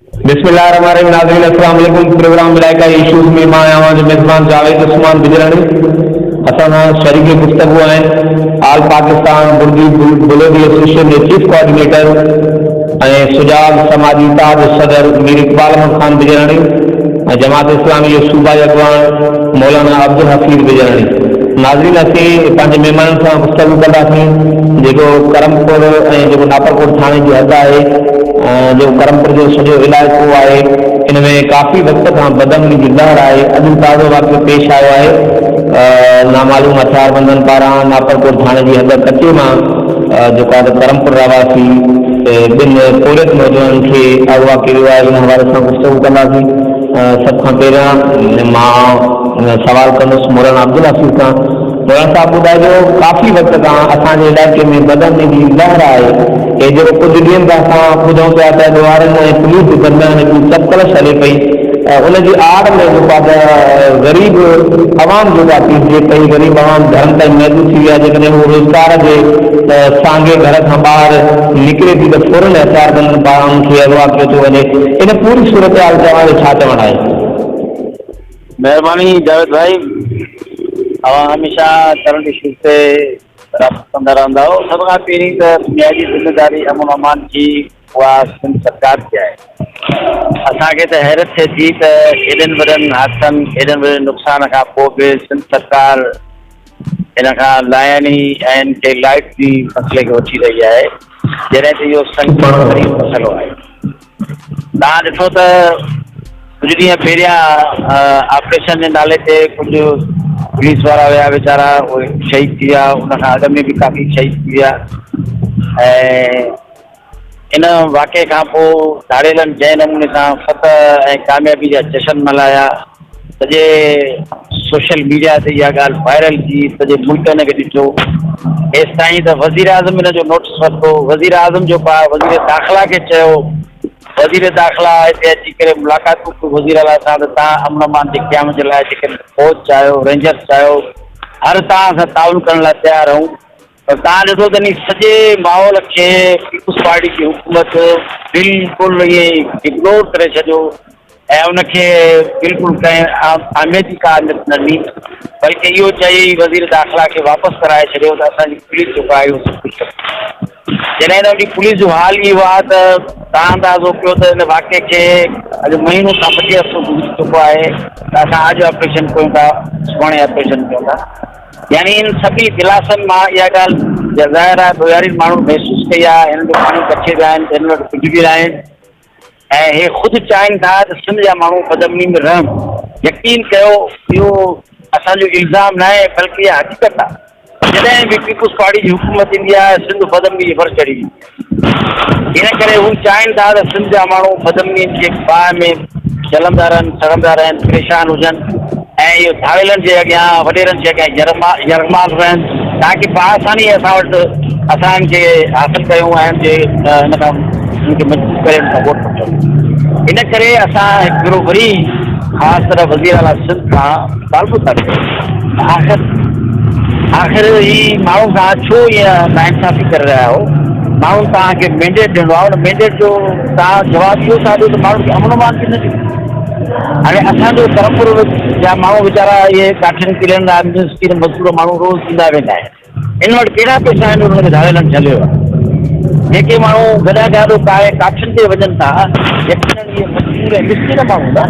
बिस्मिल्लाहिर्रहमानिर्रहीम। नाज़रीन अस्सलाम वालेकुम। प्रोग्राम मिलाइका इशूज़ में मां आहियां जो मेज़बान जावेद उस्मान बिजरानी। असां सां शरीक गुफ्तगू आहिनि आल पाकिस्तान बुर्गी बुलोगी एसोसिएशन जे चीफ कोऑर्डिनेटर ऐं सुजाग समाजी ताज सदर मीर इकबाल अहमद खान बिजरानी ऐं जमात इस्लामी जो सूबाई अॻवान मौलाना अब्दुल हफ़ीज़ बिजरानी। नाज़रीन असीं पंहिंजे महिमाननि सां गुफ्तगू कंदासीं जेको करमपुर ऐं जेको नापरकोट थाणे जी हद आहे, जो करमपुर जो सॼो इलाइक़ो आहे, इन में काफ़ी वक़्त खां बदअमनी जी लहर आहे। अॼु ताज़ो वाक़ियो पेश आयो आहे नामालूम हथियारबंदनि पारां नापरकोट थाणे जी हद कचे मां जेका करमपुर रहवासी ॿिनि पोलिस नौजवाननि खे अगवा कयो आहे। इन हवाले सां गुफ्तगू कंदासीं। सभ खां पहिरियां मां सवाल कंदुसि मौलाना अब्दुल हफ़ीज़ खां। मौलाना साहब ॿुधाइजो, काफ़ी वक़्त खां असांजे इलाइक़े में बदअमनी जी लहर आहे ऐं जेको कुझु ॾींहंनि खां असां ॿुधूं पिया त ॾिवारनि ऐं पुलिस जे दरमियान हिकिड़ी तत्कलश हले पई। उनजी आड़ में जेको आहे ग़रीब आवाम जेका थींदी पई, ग़रीब आवाम घरनि ताईं महदूद थी विया। जेकॾहिं उहो रोज़गार जे सांगे घर खां ॿाहिरि निकिरे थी त फौरन हथियारबंदनि पारां उनखे अगवा कयो थो वञे। इन पूरी सूरत हाल तव्हांजो छा चवणु आहे? मेहरबानी जावेद भाई, तव्हां हमेशह करंट इशूज़ ते राब्तो कंदा रहंदा आहियो। सभ खां पहिरीं त बुनियादी ज़िम्मेदारी अमन अमान जी उहा सिंध सरकार जी आहे। असांखे त हैरत थिए थी त एॾनि वॾनि हादसनि एॾनि वॾे नुक़सान खां पोइ बि सिंध सरकार इन खां लाइनी ऐं के लाइट जी मसइले खे वठी रही आहे, जॾहिं त इहो संगीन मसइलो आहे। तव्हां ॾिठो त कुझु ॾींहं पहिरियां ऑपरेशन जे नाले ते कुझु पुलिस वारा हुया वीचारा, उहे शहीद थी विया। उनखां अॻु में बि काफ़ी शहीद थी विया। ऐं इन वाक़े खां पोइ धाड़ेलनि जंहिं नमूने सां फतह ऐं कामयाबी जा जशन मल्हाया, सॼे सोशल मीडिया ते इहा ॻाल्हि वायरल थी, सॼे मुल्क हिन खे ॾिठो। हेसि ताईं त वज़ीर आज़म हिन जो नोटिस वरितो। वज़ीर आज़म जेको आहे वज़ीर दाख़िला खे चयो, वज़ीर दाख़िला हिते अची करे मुलाक़ातूं कयूं वज़ीर अला सां त तव्हां अमन अमान जे क़याम जे लाइ जेके फ़ौज चाहियो, रेंजर्स चाहियो, हर तव्हां सां ताउन करण लाइ तयारु आहियूं। पर तव्हां ॾिठो त नी सॼे माहौल खे पीपुल्स पार्टी जी हुकूमत बिल्कुलु ईअं इग्नोर करे छॾियो ऐं उनखे बिल्कुलु कंहिं अहमियत का न ॾिनी, बल्कि इहो चई वज़ीर दाख़िला खे वापसि कराए छॾियो त असांजी पुलिस जेको आहे उहो सभु कुझु जॾहिं त हुन पुलिस जो हाल इहो आहे त तव्हां अंदाज़ो कयो त हिन वाक़े खे अॼु महीनो खां 25 हफ़्तो गुज़री चुको आहे त असां अॼु ऑपरेशन कयूं था, सुभाणे ऑपरेशन कयूं था। यानी इन सभी दिलासनि मां इहा ॻाल्हि ज़ाहिर आहे ॿियारी माण्हू महसूसु कई आहे। हिन जो पाणी कचे विया आहिनि, हिन वटि कुझु बि न आहिनि ऐं हे ख़ुदि चाहिनि था त सिंध जा माण्हू बदअमनी में रहनि। यकीन कयो, इहो असांजो इल्ज़ाम न आहे बल्कि इहा हक़ीक़त आहे। जॾहिं बि पीपुल्स पार्टी जी हुकूमत ईंदी आहे, सिंध बदअमनी जी भर चढ़ी वेंदी। इन करे हू चाहिनि था त सिंध जा माण्हू बदअमनी जे बाहि में जलंदा रहनि, सड़ंदा रहनि, परेशान हुजनि ऐं इहो धाड़ेलनि जे अॻियां वॾेरनि जे अॻियां यरमाल रहनि, ताकी बआसानी असां वटि असां इनखे हासिलु कयूं ऐं हिन खां उनखे मजबूत करे उनखां वोट वठूं। इन करे असां हिकिड़ो वरी ख़ासि तरह वज़ीर आला सिंध खां तालबु था कयूं, आख़िर ही माण्हू खां छो ईअं नाइंसाफ़ी करे रहिया आहियो? माण्हू तव्हांखे मैंडेट ॾिनो आहे, उन मैंडेट जो तव्हां जवाबु इहो था ॾियो त माण्हू खे अमन अमान थी न ॾियो। हाणे असांजो करमपुर जा माण्हू वीचारा इहे काठियुनि किरनि राजमिस्त्री मज़दूर माण्हू रोज़ ईंदा वेंदा आहिनि। इन वटि कहिड़ा पैसा आहिनि उन्हनि खे धाड़ेलनि झलियो आहे? जेके माण्हू गॾा गाॾो पाए काठियुनि ते वञनि था, यकीननि इहे मज़दूर ऐं मिस्किन माण्हू हूंदा।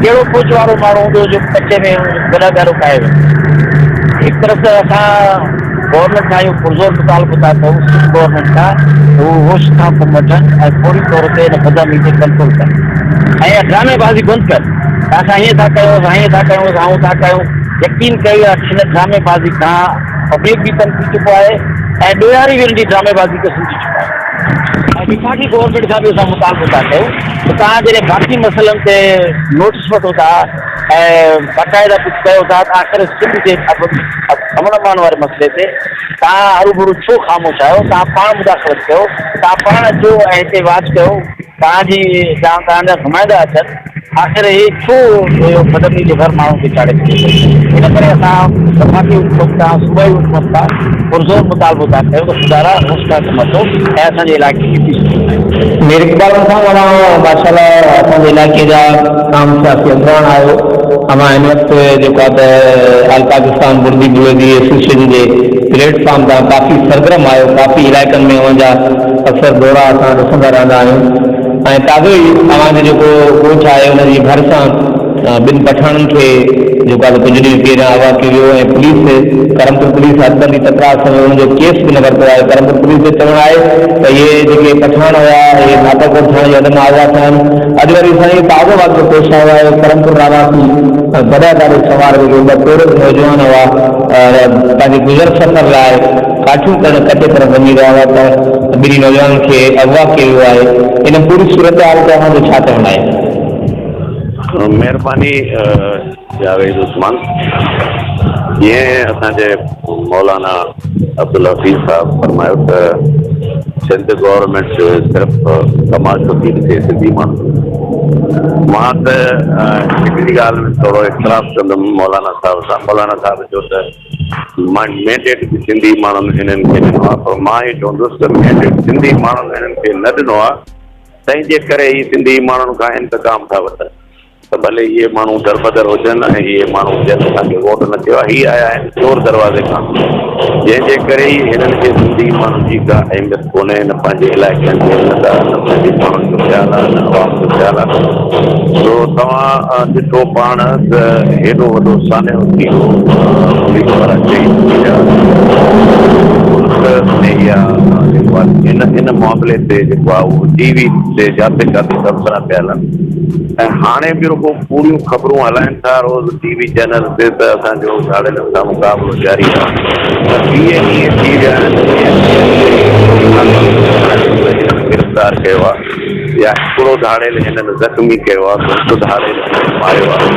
कहिड़ो कोच वारो माण्हू हूंदो जो कचे में गॾा गाॾो पाए वञे? हिकु तरफ़ त असां गवर्नमेंट खां इहो पुरज़ोर मुतालबो था कयूं, सिंध गवर्नमेंट खां हू होश खां कमु वठनि ऐं फौरी तौर ते हिन बदअमनी खे कंट्रोल कनि ऐं ड्रामेबाज़ी बंदि कनि। असां हीअं था कयूं, असां हीअं था कयूं, असां हूअं था कयूं। यकीन कयो हिन ड्रामेबाज़ी खां पब्लिक बि तंग थी चुको आहे ऐं ॾोयारी बि हिन जी ड्रामेबाज़ी खे सम्झी चुका आहे। ऐं विफाक़ी गवर्नमेंट खां बि असां मुतालबो था कयूं त तव्हां जॾहिं बाक़ी मसइलनि ते नोटिस वठो था ऐं बाक़ाइदा कुझु कयो था त आख़िर सिंध जे अमन अमान वारे मसइले ते तव्हां हरूभरू छो ख़ामोश आहियो? तव्हां पाण मुदाख़लत कयो, तव्हां पाण अचो ऐं हिते वाच कयो तव्हांजा नुमाइंदा अचनि आख़िर ही छो बदली जे घर माण्हू खे चाढ़े इन करे असां सफ़ाकी हुकूमत खां सूबाई हुकूमत खां पुरज़ोर मुतालबो था कयूं त सुधारा होशियार कमु वठो ऐं असांजे इलाइक़े खे थी मेरे इक़बाल सां माशाल्लाह असांजे इलाइक़े जा आम सियासी अॻवान आहियो अमां हिन वक़्तु जेको आहे त ऑल पाकिस्तान बुर्दी बुलेदी एसोसिएशन जे प्लेटफॉर्म तां काफ़ी सरगर्म आहियो काफ़ी इलाइक़नि में हुनजा अक्सर दौरा असां ॾिसंदा रहंदा आहियूं ऐं ताज़ो ई तव्हांजो जेको कोच आहे हुनजी घर सां ॿिनि पठाणनि खे जेको आहे कुझु ॾींहं पहिरियां आवा कयो वियो ऐं पुलिस करमपुर पुलिस हथबंदी तकरार में हुनजो केस बि न वरितो आहे करमपुर पुलिस जो चवणु आहे त इहे जेके पठाण हुआ इहे नाटकोट थियण जे हद में आवा थियनि अॼु वरी साईं ताज़ो वाक़ियो पेश आयो आहे करमपुर रावासी बड़ादारी सवार ॿ कोड़ नौजवान हुआ पंहिंजे गुज़र सफ़र लाइ काठियूं करण कटे तरफ़ वञी रहिया हुआ त ॿिनी नौजवाननि खे अगवा कयो वियो आहे इन पूरी सूरत हाल ते असांजो छा चवणु आहे? महिरबानी जावेद उस्मान जीअं असांजे मौलाना अब्दुल हफ़ीज़ साहब फरमायो त सिंध गवर्नमेंट सिर्फ़ु तमाशो थी ॾिसे सिंधी माण्हू मां त हिकिड़ी ॻाल्हि में थोरो इख़्तिलाफ़ कंदुमि मौलाना साहिब सां मौलाना साहिब जो त मैंडेट बि सिंधी माण्हुनि हिननि खे ॾिनो आहे पर मां ई चवंदुसि त मैंडेट सिंधी माण्हुनि हिननि खे न ॾिनो आहे तंहिंजे करे ई सिंधी माण्हुनि खां इंतकाम था वठनि त भले इहे माण्हू दरबदर हुजनि ऐं इहे माण्हू जंहिं असांखे वोट न थियो आहे हीअ आया आहिनि चोर दरवाज़े खां जंहिंजे करे ई हिननि खे सिंधी माण्हुनि जी का अहमियत कोन्हे न पंहिंजे इलाइक़नि में न सिंधी माण्हुनि जो ख़्यालु आहे न अवाम जो ख़्यालु आहे सो तव्हां ॾिठो पाण त हेॾो वॾो सान्यो थी वियो पुलिस वारा चई इन मामले ते जेको आहे उहो टीवी ते जाते काथे तबसरा पियल आहिनि ऐं हाणे बि रुगो पूरियूं ख़बरूं हलाइनि था रोज़ टीवी चैनल ते त असांजो झाड़ियुनि सां मुक़ाबिलो जारी आहे त 20 ॾींहं थी विया आहिनि गिरफ़्तार कयो आहे या हिकिड़ो धाड़ेल हिननि ज़ख़्मी कयो आहे घुट धाड़ेल हिननि मारियो आहे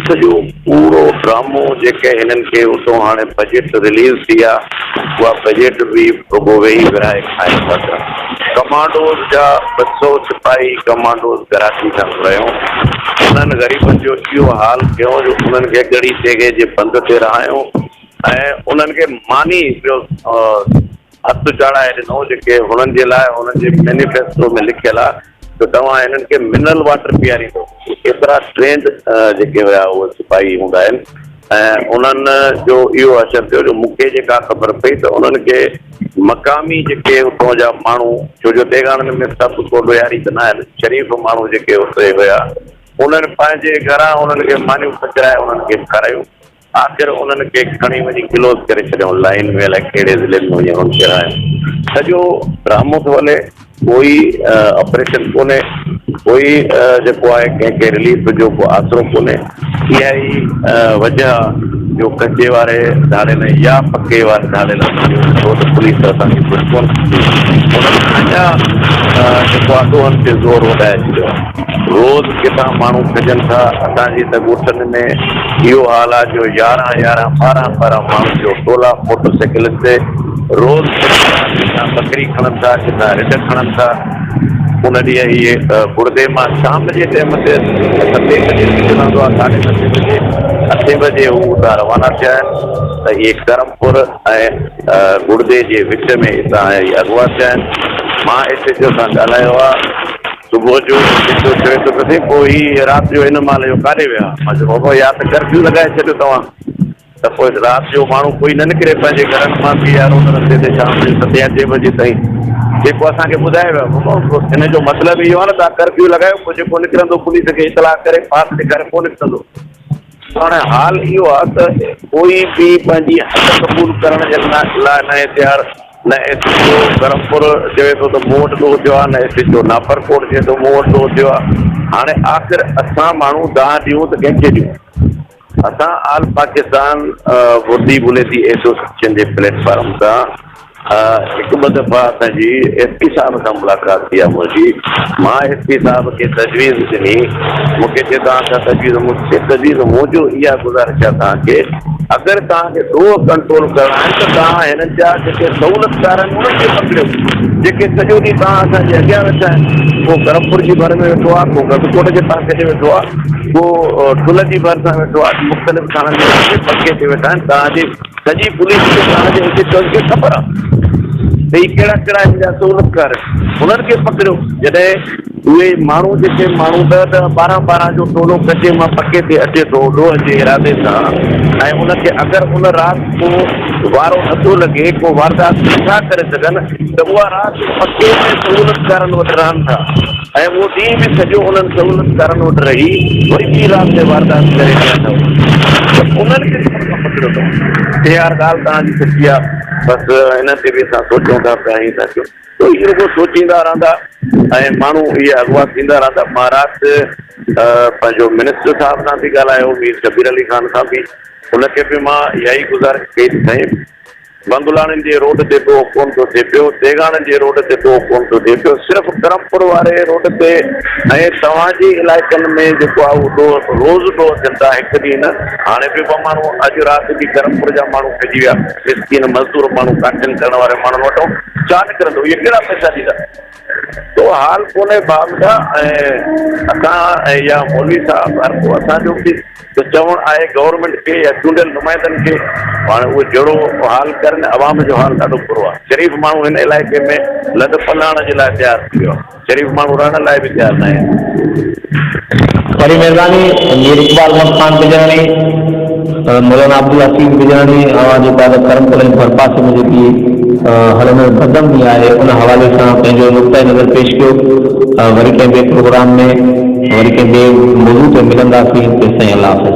सॼो पूरो ड्रामो जेके हिननि खे उतां हाणे बजट रिलीज़ थी आहे उहा बजट बि रुगो वेही विराए खाइनि था पिया कमांडोज़ जा 200 सिपाही कमांडोज़ कराची खां रहियूं उन्हनि ग़रीबनि जो इहो हाल कयो जो उन्हनि खे गड़ी तेगे जे बंद ते रहायूं ऐं उन्हनि खे मानी ॿियो हथु चाढ़ाए ॾिनो जेके हुननि जे लाइ हुननि जे मैनिफेस्टो में लिखियलु आहे त तव्हां हिननि खे मिनरल वाटर पीआरींदो एतिरा ट्रेंड जेके हुया उहे सिपाही हूंदा आहिनि ऐं उन्हनि जो इहो असरु थियो जो मूंखे जेका ख़बर पई त उन्हनि खे मक़ामी जेके उतां जा माण्हू छो जो तेगाननि में सभु को ॾियारी त न आहिनि शरीफ़ माण्हू जेके उते हुया उन्हनि पंहिंजे घरां उन्हनि खे मानियूं पचाए उन्हनि खे खारायूं आख़िर उन्हनि खे खणी वञी क्लोज़ करे छॾियऊं लाइन में अलाए कहिड़े ज़िले में वञी उन्हनि खे रायूं सॼो ड्रामो थो हले कोई ऑपरेशन कोन्हे कोई जेको आहे कंहिंखे रिलीफ जो को आसिरो कोन्हे इहा ई वजह जो कचे वारे धाड़े में या पके वारे धाड़े में पुलिस असांखे कुझु कोन अञा जेको आहे ॾोहनि ते ज़ोर वधाए छॾियो आहे रोज़ किथां माण्हू खजनि था असांजी त ॻोठनि में इहो हाल आहे जो 11 12 माण्हू जो टोला मोटरसाइकिलनि ते रोज़ किथां बकरी खणनि था किथां रिढ खणनि था उन ॾींहुं इहे गुर्दे मां शाम जे टाइम ते 7 बजे निकिरंदो आहे 8 बजे हू उतां रवाना थिया आहिनि त इहे करमपुर ऐं गुर्दे जे विच में हितां अॻुवा थिया आहिनि मां हिते जो सां ॻाल्हायो आहे सुबुह जो चवे थो कॾहिं पोइ हीअ राति जो हिन महिल जो काॾे विया मां चयो बाबा या त कर्फ्यू लॻाए छॾियो तव्हां त पोइ राति जो माण्हू कोई न निकिरे पंहिंजे घरनि मां बि या रोड रस्ते ते शाम जो 7-8 बजे ताईं जेको असांखे ॿुधाए वियो बाबा हिन जो मतिलबु इहो आहे न तव्हां कर्फ्यू लॻायो पोइ जेको निकिरंदो पुलिस खे इतलाह करे पास ॾेखारे पोइ निकिरंदो हाणे हाल इहो आहे त कोई बि पंहिंजी हक़ क़बूल करण जे लाइ न तयारु न एसएचओ करमपुर चवे थो त मूं वटि ॾोह थियो आहे न एसएचओ नाफरकोट चए थो मूं वटि ॾोह थियो आहे हाणे आख़िर असां माण्हू दाह ॾियूं त कंहिंखे ॾियूं असां ऑल पाकिस्तान बुर्दी बुलेदी एसोसिएशन जे प्लेटफॉर्म तां हिकु ॿ दफ़ा असांजी SP साहब सां मुलाक़ात थी आहे मुंहिंजी। मां SP साहब खे तजवीज़ ॾिनी, मूंखे चए तव्हां तजवीज़ मूंखे तजवीज़ मुंहिंजो इहा गुज़ारिश आहे तव्हांखे, अगरि तव्हांखे ॾोह कंट्रोल करणा आहिनि त तव्हां हिननि जा जेके सहूलियतकार आहिनि उन्हनि खे पकड़ियो, जेके सॼो ॾींहुं तव्हां असांजे अॻियां वेठा आहिनि। को करमपुर जी भर में वेठो आहे, को गदकोट जे पासे ते वेठो आहे, को ठुल जी भर सां वेठो आहे, मुख़्तलिफ़ थाणनि जे पके ते वेठा आहिनि। तव्हांजी सॼी पुलिस खे तव्हांजे हिते खे ख़बर आहे त ही कहिड़ा कहिड़ा हिन जा सहूलियतकार आहिनि, उन्हनि खे पकड़ियो। जॾहिं उहे माण्हू जेके माण्हू 10-10, 12-12 जो टोलो कचे मां पके ते अचे थो ॾोह जे इरादे सां, ऐं उनखे अगरि उन राति को वारो नथो लॻे, को वारदात नथा करे सघनि, त उहा राति पके में सहूलियतकारनि वटि रहनि था, ऐं उहो ॾींहुं बि सॼो उन्हनि सहूलियतकारनि वटि रही वरी ॿी राति ते वारदात करे ॾियनि था। त उन्हनि खे पकड़ियो अथऊं। इहा ॻाल्हि तव्हांजी सची आहे। बसि हिन ते बि असां सोचूं था पिया ई था कयूं, त इहो रुॻो सोचींदा रहंदा ऐं माण्हू इहे अॻुवा थींदा रहंदा। मां राति पंहिंजो मिनिस्टर साहिब सां बि ॻाल्हायो, मीर शबीर अली ख़ान सां बि, उनखे बि मां इहा ई गुज़ारिश कई साईं, बंगुलाणियुनि जे रोड ते ॾोह कोन थो थिए पियो, देगाणनि जे रोड ते ॾोह कोन थो थिए पियो, सिर्फ़ु करमपुर वारे रोड ते ऐं तव्हांजे इलाइक़नि में जेको आहे उहो ॾोह रोज़ु ॾोह थियनि था, हिकु ॾींहुं न। हाणे बि ॿ माण्हू अॼु राति बि करमपुर जा माण्हू पइजी विया, मिस्कीन मज़दूर माण्हू काठियुनि करण वारे माण्हुनि वटि छा निकिरंदो, इहे कहिड़ा पैसा ॾींदा। तो हाल कोन्हे बाबा, ऐं असां ऐं या मौलवी साहब हर को असांजो बि त चवणु आहे गवर्नमेंट खे या चूंडियल नुमाइंदनि खे, हाणे उहे जहिड़ो हाल करनि, अवाम जो हाल ॾाढो बुरो आहे। शरीफ़ माण्हू हिन इलाइक़े में लॾ पलाण जे लाइ तयारु थी वियो आहे, शरीफ़ माण्हू रहण लाइ बि तयारु न आहिनि। बड़ी महिरबानी मीर इकबाल अहमद खान बिजरानी, मौलाना अब्दुल हकीम बिजरानी, जेका करमपुर जे भर पासे में जेकी हलंदड़ कदम बि आहे उन हवाले सां पंहिंजो नुक़्ता नज़र पेश कयो। वरी कंहिं ॿिए प्रोग्राम में वरी कंहिं ॿिए मौज़ू ते मिलंदासीं। तेसिताईं अल्लाह हाफ़िज़।